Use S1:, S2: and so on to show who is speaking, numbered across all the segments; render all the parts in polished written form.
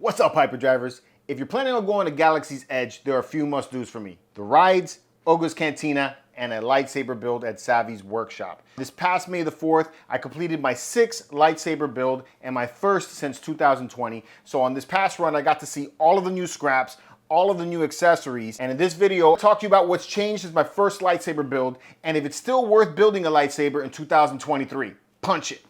S1: What's up, Hyperdrivers? If you're planning on going to Galaxy's Edge, there are a few must-dos for me. The rides, Ogre's Cantina, and a lightsaber build at Savi's workshop. This past May the 4th, I completed my 6th lightsaber build and my first since 2020. So on this past run, I got to see all of the new scraps, all of the new accessories, and in this video, I'll talk to you about what's changed since my first lightsaber build and if it's still worth building a lightsaber in 2023. Punch it.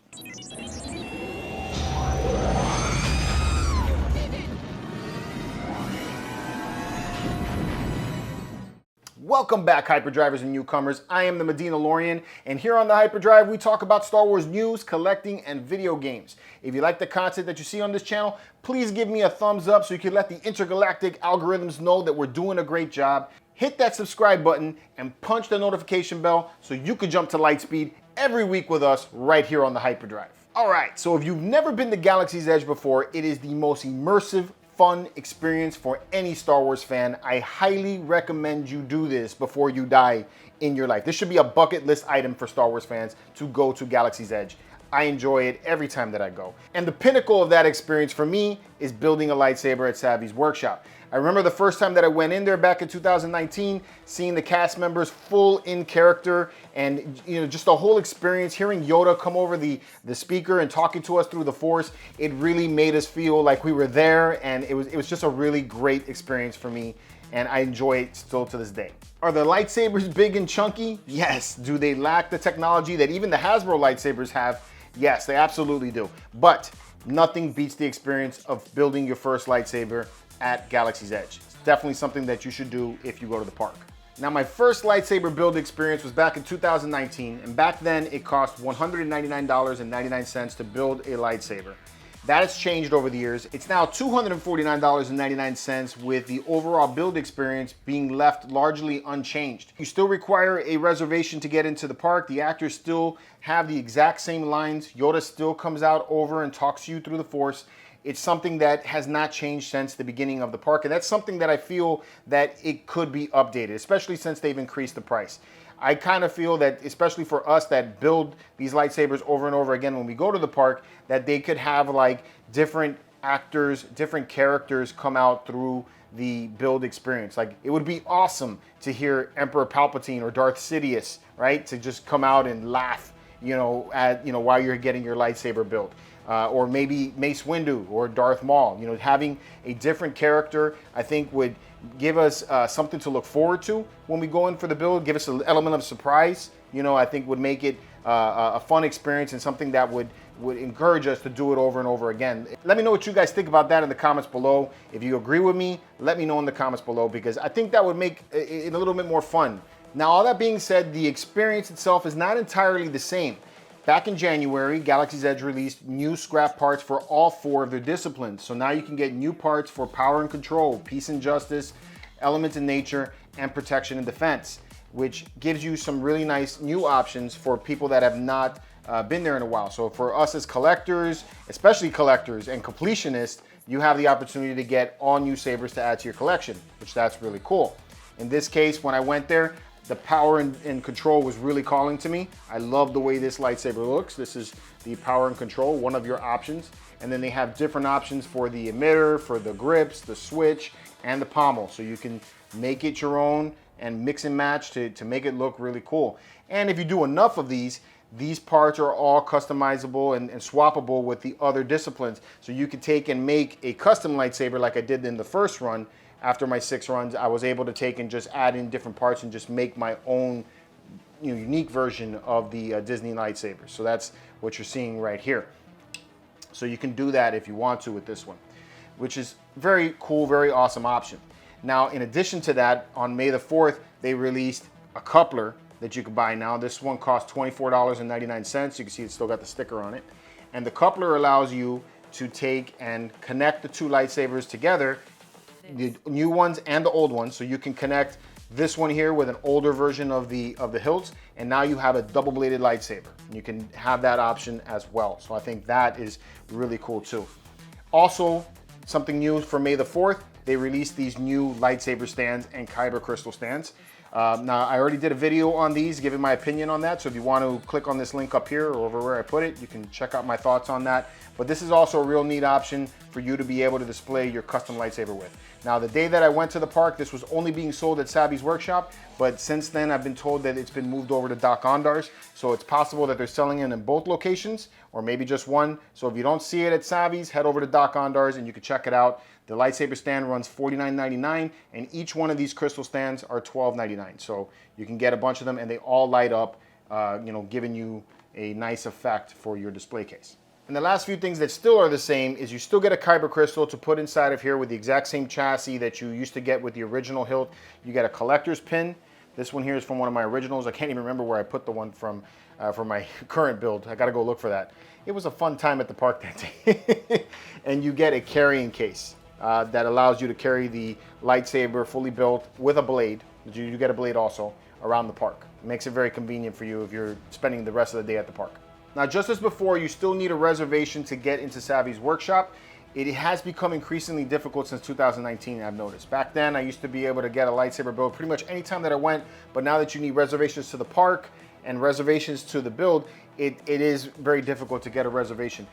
S1: Welcome back, Hyperdrivers and newcomers. I am the Medinalorian, and here on the Hyperdrive, we talk about Star Wars news, collecting, and video games. If you like the content that you see on this channel, please give me a thumbs up so you can let the intergalactic algorithms know that we're doing a great job. Hit that subscribe button and punch the notification bell so you can jump to Lightspeed every week with us right here on the Hyperdrive. All right, so if you've never been to Galaxy's Edge before, it is the most immersive, fun experience for any Star Wars fan. I highly recommend you do this before you die in your life. This should be a bucket list item for Star Wars fans to go to Galaxy's Edge. I enjoy it every time that I go. And the pinnacle of that experience for me is building a lightsaber at Savi's workshop. I remember the first time that I went in there back in 2019, seeing the cast members full in character and just the whole experience, hearing Yoda come over the speaker and talking to us through the Force. It really made us feel like we were there, and it was just a really great experience for me, and I enjoy it still to this day. Are the lightsabers big and chunky? Yes. Do they lack the technology that even the Hasbro lightsabers have? Yes, they absolutely do. But nothing beats the experience of building your first lightsaber at Galaxy's Edge. It's definitely something that you should do if you go to the park. Now, my first lightsaber build experience was back in 2019, and back then it cost $199.99 to build a lightsaber. That has changed over the years. It's now $249.99 with the overall build experience being left largely unchanged. You still require a reservation to get into the park. The actors still have the exact same lines. Yoda still comes out over and talks to you through the Force. It's something that has not changed since the beginning of the park, and that's something that I feel that it could be updated, especially since they've increased the price. I kind of feel that, especially for us that build these lightsabers over and over again when we go to the park, that they could have like different actors, different characters come out through the build experience. Like, it would be awesome to hear Emperor Palpatine or Darth Sidious, right, to just come out and laugh, while you're getting your lightsaber build. Or maybe Mace Windu or Darth Maul. Having a different character, I think, would give us something to look forward to when we go in for the build, give us an element of surprise. I think would make it a fun experience and something that would encourage us to do it over and over again. Let me know what you guys think about that in the comments below. If you agree with me, let me know in the comments below, because I think that would make it a little bit more fun. Now, all that being said, the experience itself is not entirely the same. Back in January, Galaxy's Edge released new scrap parts for all 4 of their disciplines. So now you can get new parts for power and control, peace and justice, elements in nature, and protection and defense, which gives you some really nice new options for people that have not been there in a while. So for us as collectors, especially collectors and completionists, you have the opportunity to get all new sabers to add to your collection, which that's really cool. In this case, when I went there, the power and control was really calling to me. I love the way this lightsaber looks. This is the power and control, one of your options. And then they have different options for the emitter, for the grips, the switch, and the pommel. So you can make it your own and mix and match to make it look really cool. And if you do enough of these parts are all customizable and swappable with the other disciplines. So you could take and make a custom lightsaber like I did in the first run. After my 6 runs, I was able to take and just add in different parts and just make my own unique version of the Disney lightsaber. So that's what you're seeing right here. So you can do that if you want to with this one, which is very cool, very awesome option. Now, in addition to that, on May the 4th, they released a coupler that you can buy now. This one costs $24.99. You can see it's still got the sticker on it. And the coupler allows you to take and connect the 2 lightsabers together, the new ones and the old ones. So you can connect this one here with an older version of the hilts, and now you have a double-bladed lightsaber. You can have that option as well. So I think that is really cool too. Also, something new for May the 4th, they released these new lightsaber stands and kyber crystal stands. Now, I already did a video on these, giving my opinion on that. So if you want to click on this link up here or over where I put it, you can check out my thoughts on that. But this is also a real neat option for you to be able to display your custom lightsaber with. Now, the day that I went to the park, this was only being sold at Savi's workshop, but since then I've been told that it's been moved over to Doc Ondar's, so it's possible that they're selling it in both locations, or maybe just one. So if you don't see it at Savi's, head over to Doc Ondar's and you can check it out. The lightsaber stand runs $49.99, and each one of these crystal stands are $12.99. So you can get a bunch of them, and they all light up, giving you a nice effect for your display case. And the last few things that still are the same is you still get a kyber crystal to put inside of here with the exact same chassis that you used to get with the original hilt. You get a collector's pin. This one here is from one of my originals. I can't even remember where I put the one from for my current build. I gotta go look for that. It was a fun time at the park that day. And you get a carrying case that allows you to carry the lightsaber fully built with a blade. You get a blade also around the park. It makes it very convenient for you if you're spending the rest of the day at the park. Now, just as before, you still need a reservation to get into Savi's workshop. It has become increasingly difficult since 2019, I've noticed. Back then, I used to be able to get a lightsaber build pretty much any time that I went, but now that you need reservations to the park and reservations to the build, it is very difficult to get a reservation.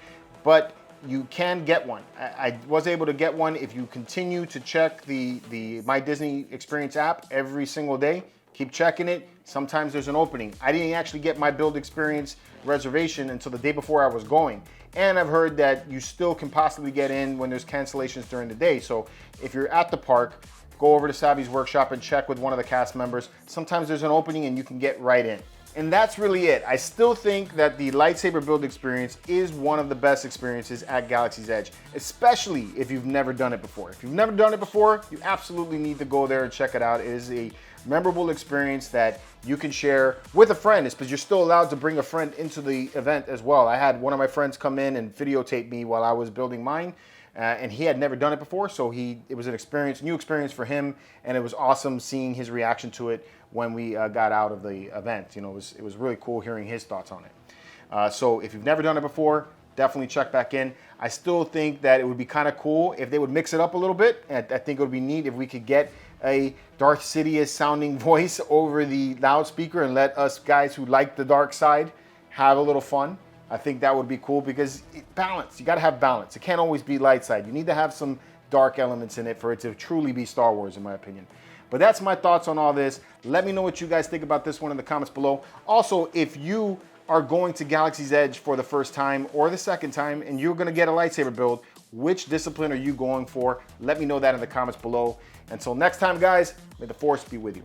S1: But you can get one. I was able to get one if you continue to check the My Disney Experience app every single day. Keep checking it. Sometimes there's an opening. I didn't actually get my build experience reservation until the day before I was going. And I've heard that you still can possibly get in when there's cancellations during the day. So if you're at the park, go over to Savi's workshop and check with one of the cast members. Sometimes there's an opening and you can get right in. And that's really it. I still think that the lightsaber build experience is one of the best experiences at Galaxy's Edge, especially if you've never done it before. If you've never done it before, you absolutely need to go there and check it out. It is a memorable experience that you can share with a friend, because you're still allowed to bring a friend into the event as well. I had one of my friends come in and videotape me while I was building mine. And he had never done it before, so it was an new experience for him, and it was awesome seeing his reaction to it when we got out of the event. It was really cool hearing his thoughts on it. So if you've never done it before, definitely check back in. I still think that it would be kind of cool if they would mix it up a little bit. I think it would be neat if we could get a Darth Sidious sounding voice over the loudspeaker and let us guys who like the dark side have a little fun. I think that would be cool because balance, you got to have balance. It can't always be light side. You need to have some dark elements in it for it to truly be Star Wars, in my opinion. But that's my thoughts on all this. Let me know what you guys think about this one in the comments below. Also, if you are going to Galaxy's Edge for the first time or the second time and you're going to get a lightsaber build, which discipline are you going for? Let me know that in the comments below. Until next time, guys, may the Force be with you.